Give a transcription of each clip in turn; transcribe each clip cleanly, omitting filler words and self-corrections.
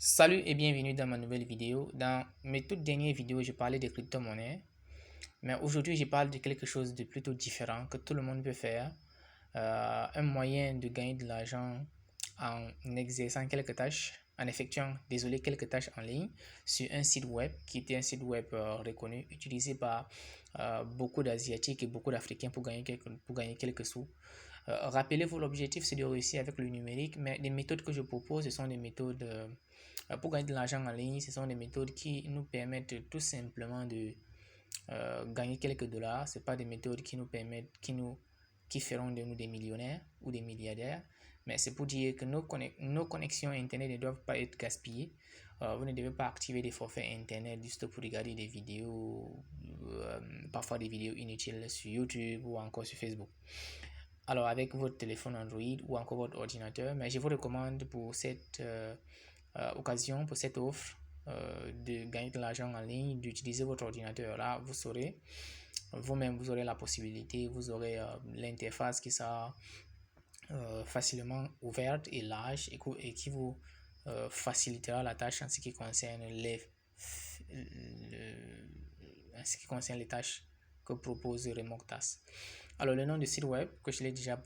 Salut et bienvenue dans ma nouvelle vidéo. Dans mes toutes dernières vidéos, je parlais de crypto-monnaies, mais aujourd'hui, je parle de quelque chose de plutôt différent que tout le monde peut faire. Un moyen de gagner de l'argent en exerçant quelques tâches, en effectuant, quelques tâches en ligne sur un site web qui était un site web reconnu, utilisé par beaucoup d'Asiatiques et beaucoup d'Africains pour gagner quelques sous. Rappelez-vous, l'objectif c'est de réussir avec le numérique, mais les méthodes que je propose, ce sont des méthodes pour gagner de l'argent en ligne. Ce sont des méthodes qui nous permettent tout simplement de gagner quelques dollars. Ce pas des méthodes qui nous permettent, qui feront de nous des millionnaires ou des milliardaires, mais c'est pour dire que nos connexions Internet ne doivent pas être gaspillées. Vous ne devez pas activer des forfaits Internet juste pour regarder des vidéos, parfois des vidéos inutiles sur YouTube ou encore sur Facebook. Alors avec votre téléphone Android ou encore votre ordinateur, mais je vous recommande pour cette occasion, pour cette offre de gagner de l'argent en ligne, d'utiliser votre ordinateur. Là, vous saurez, vous-même, vous aurez la possibilité, vous aurez l'interface qui sera facilement ouverte et large et qui vous facilitera la tâche en ce qui concerne les tâches que propose Remote Task. Alors le nom du site web que j'ai déjà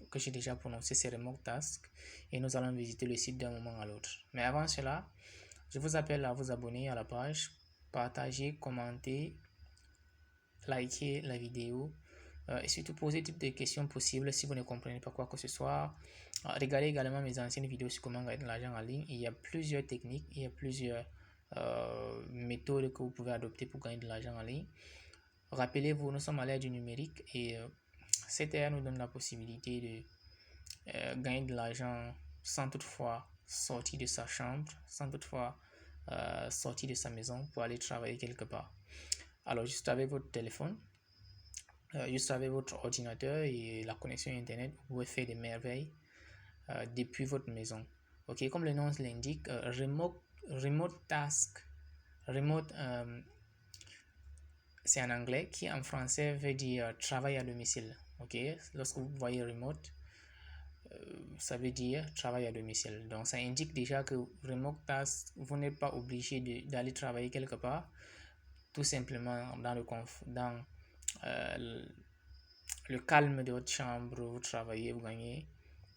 prononcé, c'est Remote Task, et nous allons visiter le site d'un moment à l'autre. Mais avant cela, je vous appelle à vous abonner à la page, partager, commenter, liker la vidéo et surtout poser toutes les questions possibles si vous ne comprenez pas quoi que ce soit. Regardez également mes anciennes vidéos sur comment gagner de l'argent en ligne. Il y a plusieurs techniques, il y a plusieurs méthodes que vous pouvez adopter pour gagner de l'argent en ligne. Rappelez-vous, nous sommes à l'ère du numérique et cette ère nous donne la possibilité de gagner de l'argent sans toutefois sortir de sa chambre, sans toutefois sortir de sa maison pour aller travailler quelque part. Alors, juste avec votre téléphone, juste avec votre ordinateur et la connexion Internet, vous pouvez faire des merveilles depuis votre maison. Ok, comme le nom l'indique, remote task, remote, c'est en anglais, qui en français veut dire travail à domicile. Ok, lorsque vous voyez remote, ça veut dire travail à domicile. Donc ça indique déjà que remote task, vous n'êtes pas obligé d'aller travailler quelque part, tout simplement dans le calme de votre chambre, vous travaillez, vous gagnez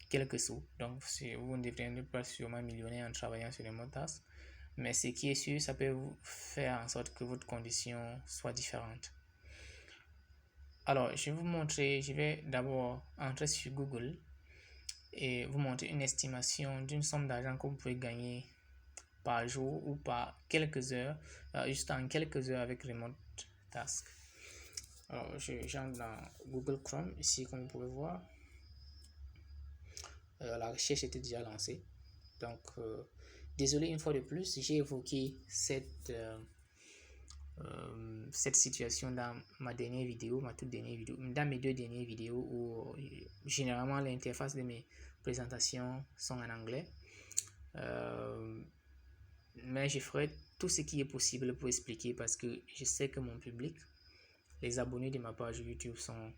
quelques sous. Donc vous ne deviendrez pas sûrement millionnaire en travaillant sur remote task, mais ce qui est sûr, ça peut vous faire en sorte que votre condition soit différente. Alors je vais vous montrer, je vais d'abord entrer sur Google et vous montrer une estimation d'une somme d'argent que vous pouvez gagner par jour ou par quelques heures, juste en quelques heures avec Remote Task. Alors, j'entre dans Google Chrome ici, comme vous pouvez voir. La recherche était déjà lancée. Donc, désolé une fois de plus, j'ai évoqué cette situation dans ma dernière vidéo, dans mes deux dernières vidéos où généralement l'interface de mes présentations sont en anglais. Mais je ferai tout ce qui est possible pour expliquer parce que je sais que mon public, les abonnés de ma page YouTube sont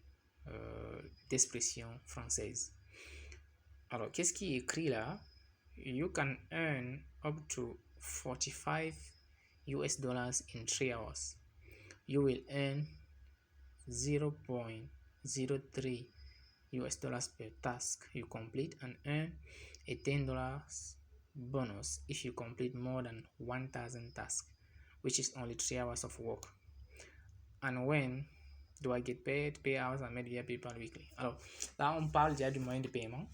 d'expression française. Alors, qu'est-ce qui est écrit là? You can earn up to 45 US dollars in 3 hours. You will earn 0.03 US dollars per task you complete and earn a $10 bonus if you complete more than 1000 tasks, which is only 3 hours of work. And when do I get paid? Payouts are made via PayPal weekly. Alors là, on parle déjà du moyen de paiement.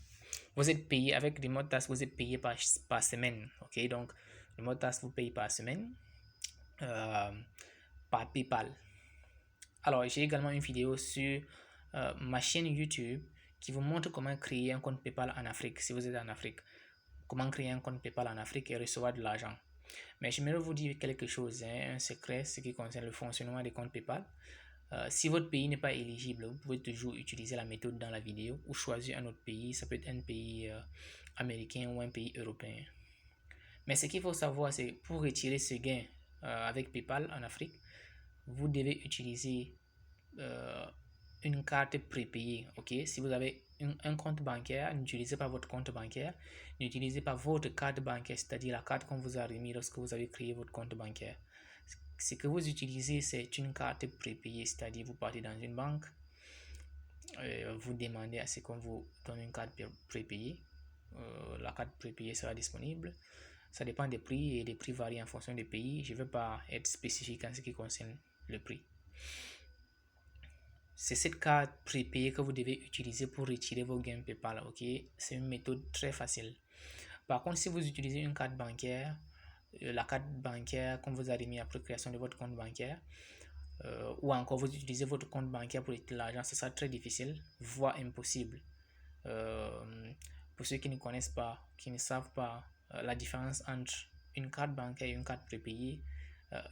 Vous êtes payé avec Remote Task, vous êtes payé par semaine. Ok, donc Remote Task vous paye par semaine par PayPal. Alors, j'ai également une vidéo sur ma chaîne YouTube qui vous montre comment créer un compte PayPal en Afrique si vous êtes en Afrique. Comment créer un compte PayPal en Afrique et recevoir de l'argent. Mais j'aimerais vous dire quelque chose, un secret, ce qui concerne le fonctionnement des comptes PayPal. Si votre pays n'est pas éligible, vous pouvez toujours utiliser la méthode dans la vidéo ou choisir un autre pays. Ça peut être un pays américain ou un pays européen. Mais ce qu'il faut savoir, c'est pour retirer ce gain avec PayPal en Afrique, vous devez utiliser une carte prépayée. Ok, si vous avez un compte bancaire, n'utilisez pas votre compte bancaire, N'utilisez pas votre carte bancaire, c'est-à-dire la carte qu'on vous a remise lorsque vous avez créé votre compte bancaire. Ce que vous utilisez, c'est une carte prépayée, c'est-à-dire vous partez dans une banque, vous demandez à ce qu'on vous donne une carte prépayée. La carte prépayée sera disponible. Ça dépend des prix et les prix varient en fonction des pays. Je ne veux pas être spécifique en ce qui concerne le prix. C'est cette carte prépayée que vous devez utiliser pour retirer vos gains PayPal. Ok, c'est une méthode très facile. Par contre, si vous utilisez une carte bancaire, la carte bancaire qu'on vous a remis après création de votre compte bancaire, ou encore vous utilisez votre compte bancaire pour retirer l'argent, ce sera très difficile, voire impossible. Pour ceux qui ne connaissent pas, qui ne savent pas la différence entre une carte bancaire et une carte prépayée,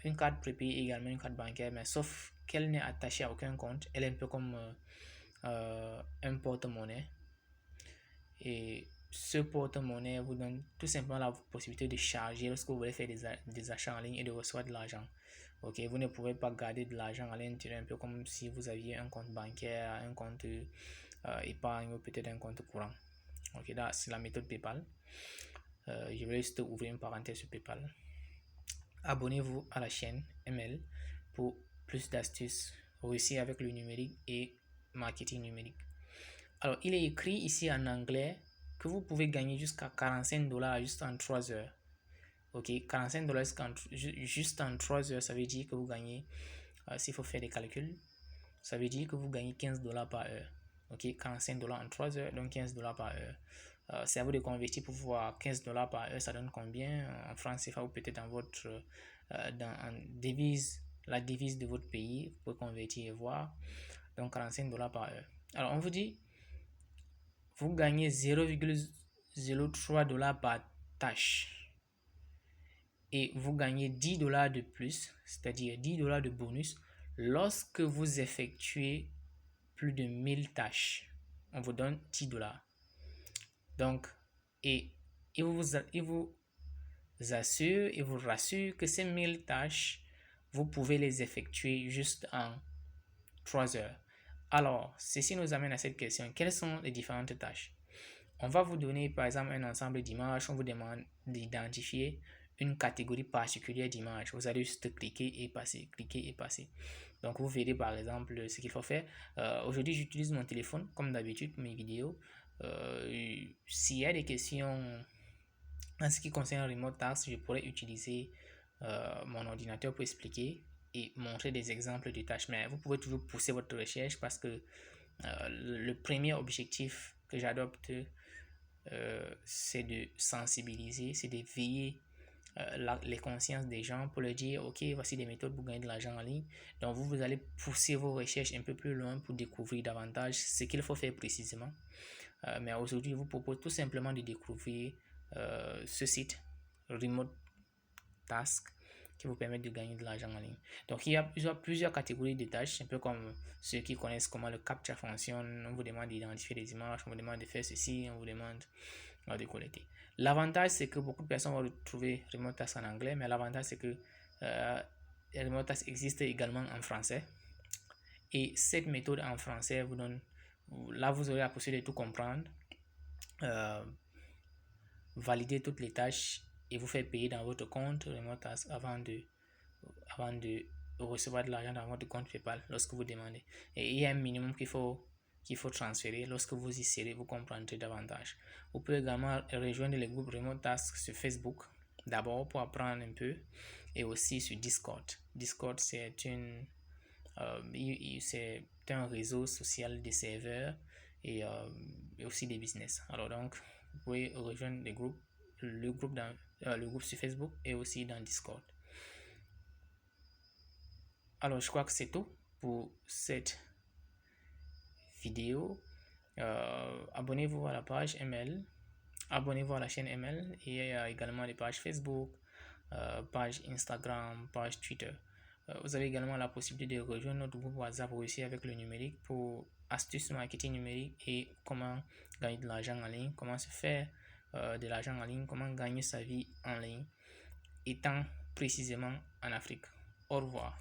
une carte prépayée est également une carte bancaire, mais sauf qu'elle n'est attachée à aucun compte. Elle est un peu comme un porte-monnaie. Et ce porte-monnaie vous donne tout simplement la possibilité de charger lorsque vous voulez faire des achats en ligne et de recevoir de l'argent. Ok, vous ne pouvez pas garder de l'argent à l'intérieur, un peu comme si vous aviez un compte bancaire, un compte épargne ou peut-être un compte courant. Ok, là c'est la méthode PayPal. Je vais juste ouvrir une parenthèse sur PayPal. Abonnez-vous à la chaîne ML pour plus d'astuces réussir avec le numérique et marketing numérique. Alors, il est écrit ici en anglais que vous pouvez gagner jusqu'à 45 $ juste en 3 heures. Ok, 45 $ juste en 3 heures, ça veut dire que vous gagnez, s'il faut faire des calculs, ça veut dire que vous gagnez 15 $ par heure. Ok, 45 $ en 3 heures, donc 15 $ par heure. C'est à vous de convertir pour voir 15 $ par heure, ça donne combien en francs CFA ou peut-être dans votre devise, la devise de votre pays, vous pouvez convertir et voir. Donc 45 $ par heure. Alors on vous dit, vous gagnez 0,03 $ par tâche et vous gagnez 10 $ de plus, c'est-à-dire 10 $ de bonus lorsque vous effectuez plus de 1000 tâches. On vous donne 10 $. Donc, il vous assure et vous rassure que ces 1000 tâches, vous pouvez les effectuer juste en 3 heures. Alors, ceci nous amène à cette question. Quelles sont les différentes tâches? On va vous donner par exemple un ensemble d'images. On vous demande d'identifier une catégorie particulière d'images. Vous allez juste cliquer et passer, cliquer et passer. Donc vous verrez par exemple ce qu'il faut faire. Aujourd'hui j'utilise mon téléphone comme d'habitude pour mes vidéos. S'il y a des questions en ce qui concerne Remote Task, je pourrais utiliser mon ordinateur pour expliquer et montrer des exemples de tâches. Mais vous pouvez toujours pousser votre recherche parce que le premier objectif que j'adopte, c'est de sensibiliser, c'est d'éveiller les consciences des gens pour leur dire ok, voici des méthodes pour gagner de l'argent en ligne. Donc vous allez pousser vos recherches un peu plus loin pour découvrir davantage ce qu'il faut faire précisément. Mais aujourd'hui je vous propose tout simplement de découvrir ce site Remote Task qui vous permet de gagner de l'argent en ligne. Donc il y a plusieurs catégories de tâches, un peu comme ceux qui connaissent comment le captcha fonctionne. On vous demande d'identifier des images, on vous demande de faire ceci, on vous demande de collecter. L'avantage c'est que beaucoup de personnes vont retrouver Remote Task en anglais, mais l'avantage c'est que Remote Task existe également en français. Et cette méthode en français vous donne, là vous aurez la possibilité de tout comprendre, valider toutes les tâches et vous faire payer dans votre compte Remote Task avant de recevoir de l'argent dans votre compte PayPal lorsque vous demandez. Et il y a un minimum qu'il faut transférer. Lorsque vous y serez, vous comprendrez davantage. Vous pouvez également rejoindre le groupe Remote Task sur Facebook, d'abord pour apprendre un peu, et aussi sur Discord. Discord, c'est un réseau social des serveurs et aussi des business. Alors donc, vous pouvez rejoindre le groupe sur Facebook et aussi dans Discord. Alors, je crois que c'est tout pour cette vidéo. Abonnez-vous à la page ML, abonnez-vous à la chaîne ML et également les pages Facebook, page Instagram, page Twitter. Vous avez également la possibilité de rejoindre notre groupe WhatsApp aussi avec le numérique pour astuces marketing numérique et comment gagner de l'argent en ligne, comment se faire de l'argent en ligne, comment gagner sa vie en ligne, étant précisément en Afrique. Au revoir.